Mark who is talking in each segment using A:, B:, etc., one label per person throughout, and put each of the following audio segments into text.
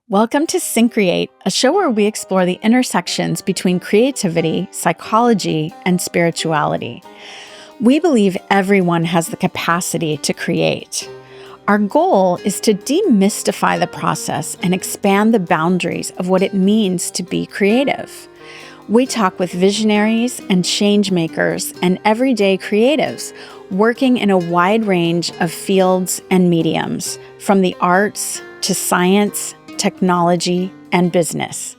A: Welcome to Syncreate, a show where we explore the intersections between creativity, psychology, and spirituality. We believe everyone has the capacity to create. Our goal is to demystify the process and expand the boundaries of what it means to be creative. We talk with visionaries and change makers and everyday creatives working in a wide range of fields and mediums, from the arts to science, technology, and business.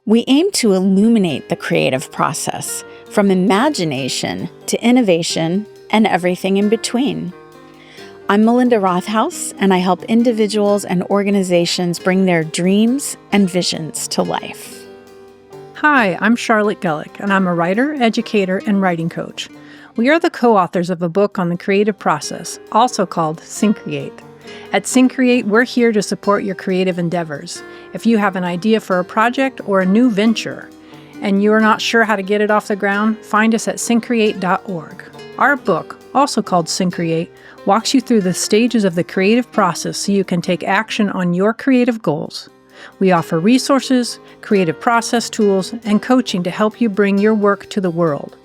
A: We aim to illuminate the creative process, from imagination to innovation and everything in between. I'm Melinda Rothouse, and I help individuals and organizations bring their dreams and visions to life.
B: Hi, I'm Charlotte Gullick, and I'm a writer, educator, and writing coach. We are the co-authors of a book on the creative process, also called Syncreate. At Syncreate, we're here to support your creative endeavors. If you have an idea for a project or a new venture, and you're not sure how to get it off the ground, find us at syncreate.org. Our book, also called Syncreate, walks you through the stages of the creative process so you can take action on your creative goals. We offer resources, creative process tools, and coaching to help you bring your work to the world.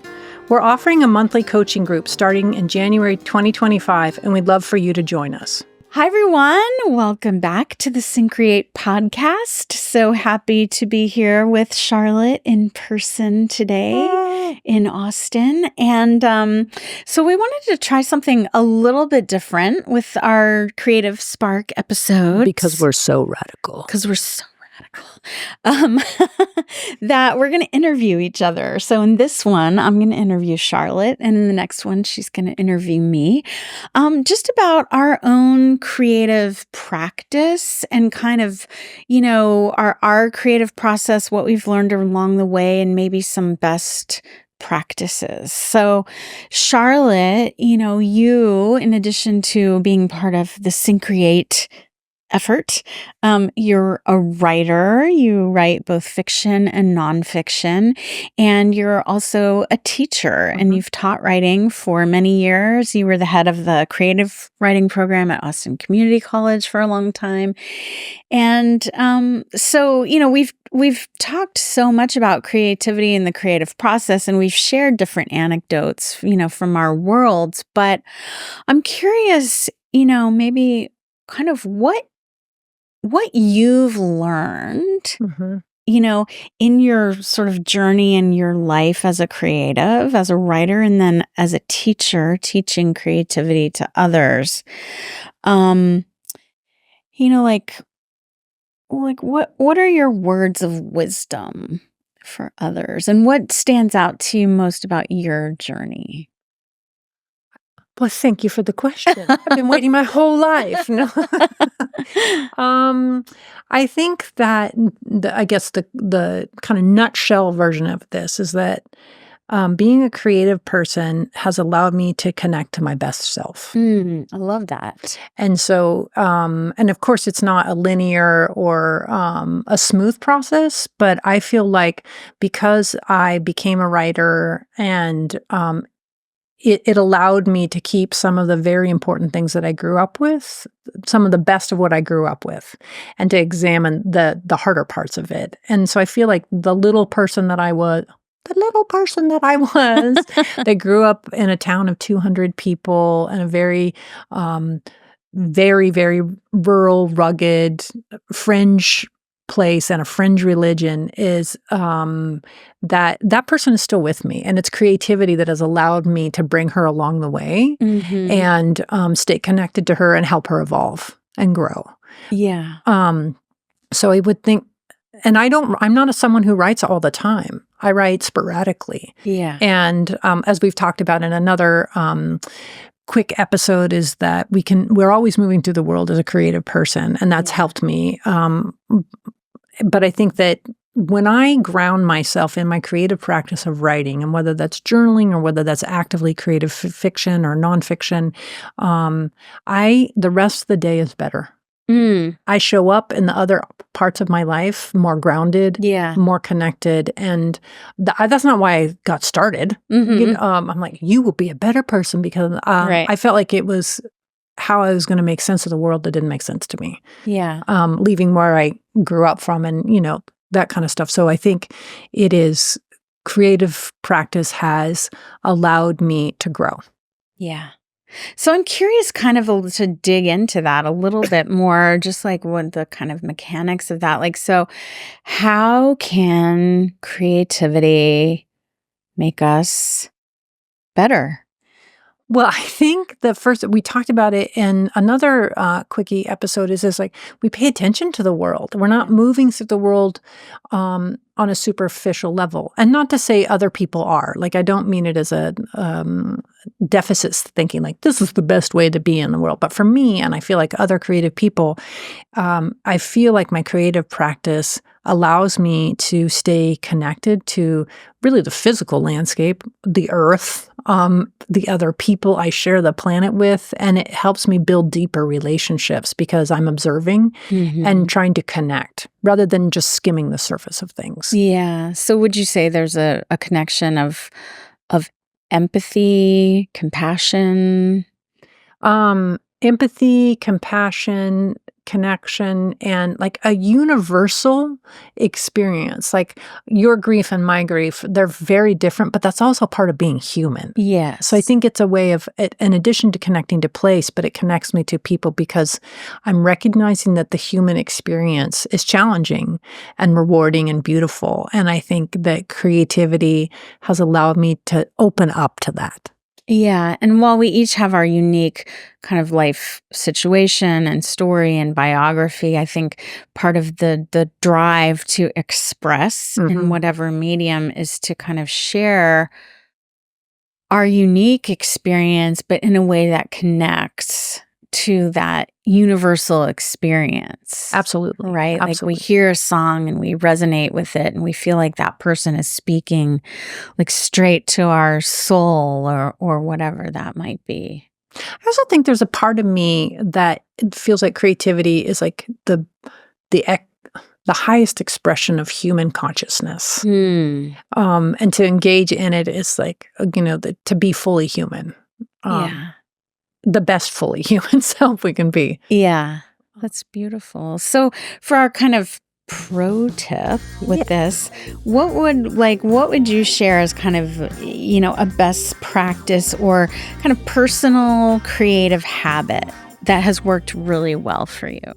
B: We're offering a monthly coaching group starting in January 2025, and we'd love for you to join us.
A: Hi, everyone. Welcome back to the Syncreate podcast. So happy to be here with Charlotte in person today in Austin. And so we wanted to try something a little bit different with our Creative Spark episode.
B: Because we're so radical.
A: That we're going to interview each other. So in this one, I'm going to interview Charlotte, and in the next one, she's going to interview me, just about our own creative practice and kind of, our creative process, what we've learned along the way, and maybe some best practices. So Charlotte, you, in addition to being part of the Syncreate effort, you're a writer. You write both fiction and nonfiction, and you're also a teacher, and you've taught writing for many years. You were the head of the creative writing program at Austin Community College for a long time. And so, we've talked so much about creativity and the creative process, and we've shared different anecdotes, from our worlds. But I'm curious, maybe kind of what you've learned, in your sort of journey in your life as a creative, as a writer, and then as a teacher, teaching creativity to others. What are your words of wisdom for others, and what stands out to you most about your journey?
B: Well, thank you for the question. I've been waiting my whole life. No. I think that the kind of nutshell version of this is that being a creative person has allowed me to connect to my best self.
A: I love that.
B: And so, and of course, it's not a linear or a smooth process, but I feel like because I became a writer and it allowed me to keep some of the very important things that I grew up with, some of the best of what I grew up with, and to examine the harder parts of it. And so I feel like the little person that I was, that grew up in a town of 200 people and a very, very, very rural, rugged, fringe place and a fringe religion is that person is still with me, and it's creativity that has allowed me to bring her along the way and stay connected to her and help her evolve and grow.
A: Yeah.
B: So I would think, and I'm not someone who writes all the time. I write sporadically.
A: Yeah.
B: And as we've talked about in another quick episode, is that we're always moving through the world as a creative person, and that's helped me. But I think that when I ground myself in my creative practice of writing, and whether that's journaling or whether that's actively creative fiction or nonfiction, the rest of the day is better. I show up in the other parts of my life more grounded, more connected, and that's not why I got started. I'm like, you will be a better person because I felt like it was how I was going to make sense of the world that didn't make sense to me.
A: Yeah.
B: Leaving where I grew up from and, that kind of stuff. So I think creative practice has allowed me to grow.
A: Yeah. So I'm curious kind of to dig into that a little bit more, just like what the kind of mechanics of that. Like, so how can creativity make us better?
B: Well, I think the first, we talked about it in another quickie episode, is like we pay attention to the world. We're not moving through the world on a superficial level. And not to say other people are. Like, I don't mean it as a deficit thinking, like this is the best way to be in the world. But for me, and I feel like other creative people, I feel like my creative practice allows me to stay connected to really the physical landscape, the earth, the other people I share the planet with, and it helps me build deeper relationships because I'm observing and trying to connect rather than just skimming the surface of things.
A: Yeah. So would you say there's a connection of empathy, compassion?
B: Empathy, compassion, connection, and like a universal experience. Like your grief and my grief, they're very different, but that's also part of being human.
A: Yes.
B: So I think it's a way of, in addition to connecting to place, but it connects me to people because I'm recognizing that the human experience is challenging and rewarding and beautiful. And I think that creativity has allowed me to open up to that.
A: Yeah. And while we each have our unique kind of life situation and story and biography, I think part of the drive to express in whatever medium is to kind of share our unique experience, but in a way that connects to that universal experience.
B: Absolutely.
A: Right?
B: Absolutely.
A: Like we hear a song and we resonate with it and we feel like that person is speaking like straight to our soul or whatever that might be.
B: I also think there's a part of me that it feels like creativity is like the highest expression of human consciousness. And to engage in it is like, to be fully human. The best fully human self we can be.
A: Yeah, that's beautiful. So for our kind of pro tip with this, what would you share as kind of, a best practice or kind of personal creative habit that has worked really well for you?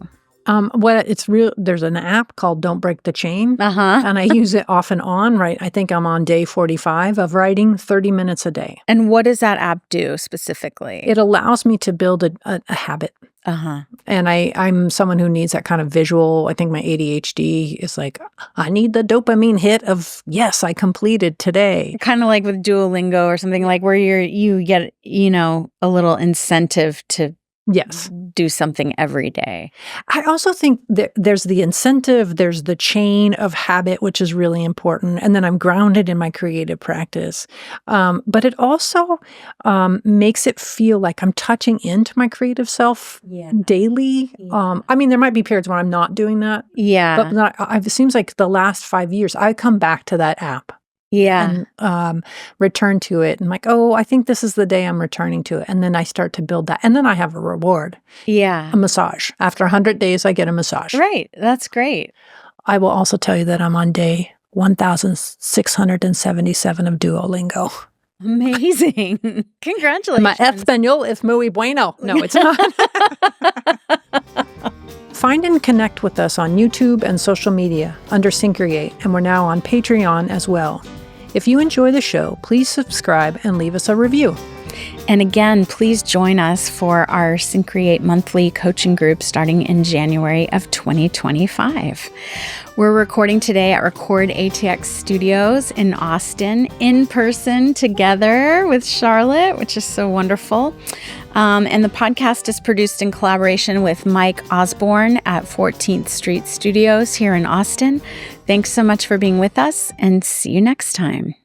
B: There's an app called Don't Break the Chain, and I use it off and on, right? I think I'm on day 45 of writing 30 minutes a day.
A: And what does that app do specifically?
B: It allows me to build a habit. And I'm someone who needs that kind of visual. I think my ADHD is like, I need the dopamine hit of, yes, I completed today.
A: Kind of like with Duolingo or something, like where you get, a little incentive to do something every day.
B: I also think that there's the incentive, there's the chain of habit, which is really important. And then I'm grounded in my creative practice. But it also makes it feel like I'm touching into my creative self daily. There might be periods where I'm not doing that.
A: Yeah.
B: But it seems like the last 5 years, I come back to that app.
A: Yeah.
B: And return to it. And like, I think this is the day I'm returning to it. And then I start to build that. And then I have a reward.
A: Yeah.
B: A massage. After 100 days, I get a massage.
A: Right. That's great.
B: I will also tell you that I'm on day 1,677 of Duolingo.
A: Amazing. Congratulations.
B: My español es muy bueno. No, it's not. Find and connect with us on YouTube and social media under Syncreate, and we're now on Patreon as well. If you enjoy the show, please subscribe and leave us a review.
A: And again, please join us for our Syncreate monthly coaching group starting in January of 2025. We're recording today at Record ATX Studios in Austin, in person together with Charlotte, which is so wonderful. And the podcast is produced in collaboration with Mike Osborne at 14th Street Studios here in Austin. Thanks so much for being with us, and see you next time.